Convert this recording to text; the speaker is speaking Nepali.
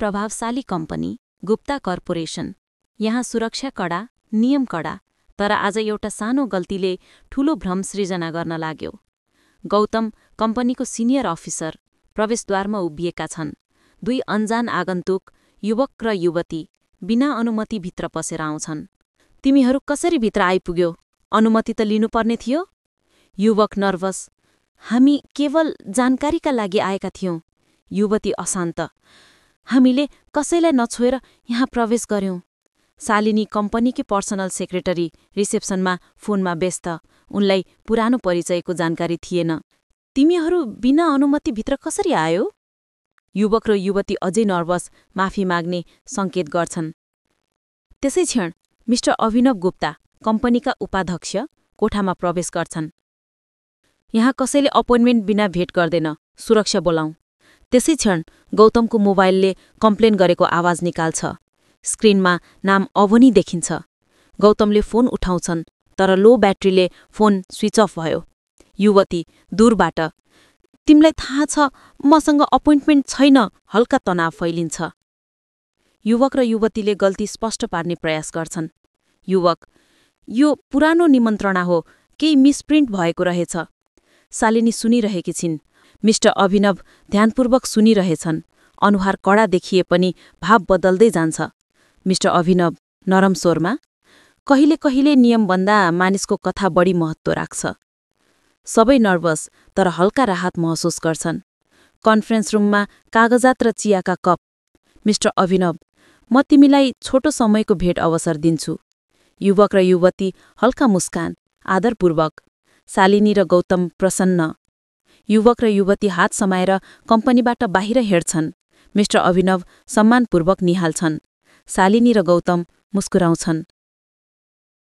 प्रभावशाली कम्पनी गुप्ता कर्पोरेसन। यहाँ सुरक्षा कडा, नियम कडा, तर आज एउटा सानो गल्तीले ठूलो भ्रम सृजना गर्न लाग्यो। गौतम कम्पनीको सिनियर अफिसर प्रवेशद्वारमा उभिएका छन्। दुई अनजान आगन्तुक युवक र युवती बिना अनुमति भित्र पसेर आउँछन्। तिमीहरू कसरी भित्र आइपुग्यो? अनुमति त लिनुपर्ने थियो। युवक नर्भस, हामी केवल जानकारीका लागि आएका थियौं। युवती अशान्त, हामीले कसैलाई नछोएर यहाँ प्रवेश गर्यौं। शालिनी कम्पनीकी पर्सनल सेक्रेटरी रिसेप्सनमा फोनमा व्यस्त, उनलाई पुरानो परिचयको जानकारी थिएन। तिमीहरू बिना अनुमति भित्र कसरी आयो? युवक र युवती अझै नर्भस, माफी माग्ने संकेत गर्छन्। त्यसै क्षण मिस्टर अभिनव गुप्ता, कम्पनीका उपाध्यक्ष, कोठामा प्रवेश गर्छन्। यहाँ कसैले अपोइन्टमेन्ट बिना भेट गर्दैन, सुरक्षा बोलाऊ। त्यसै क्षण गौतमको मोबाइलले कम्प्लेन गरेको आवाज निकाल्छ। स्क्रिनमा नाम अवनी देखिन्छ। गौतमले फोन उठाउँछन्, तर लो ब्याट्रीले फोन स्विच अफ भयो। युवती दूरबाट, तिमीलाई थाहा छ मसँग अपोइन्टमेन्ट छैन। हल्का तनाव फैलिन्छ। युवक र युवतीले गल्ती स्पष्ट पार्ने प्रयास गर्छन्। युवक, यो पुरानो निमन्त्रणा हो, केही मिसप्रिन्ट भएको रहेछ। शालिनी सुनिरहेकी छिन्। मिस्टर अभिनव ध्यानपूर्वक सुनिरहेछन्। अनुहार कडा देखिए पनि भाव बदल्दै जान्छ। मिस्टर अभिनव नरम स्वरमा, कहिले कहिले नियमभन्दा मानिसको कथा बढी महत्त्व राख्छ। सबै नर्भस तर हल्का राहत महसुस गर्छन्। कन्फरेन्स रुममा कागजात र चियाका कप। मिस्टर अभिनव, म तिमीलाई छोटो समयको भेट अवसर दिन्छु। युवक र युवती हल्का मुस्कान, आदरपूर्वक। शालिनी र गौतम प्रसन्न। युवक र युवती हात समाएर कम्पनीबाट बाहिर हिँड्छन्। मिस्टर अभिनव सम्मानपूर्वक निहाल्छन्। शालिनी र गौतम मुस्कुराउँछन्।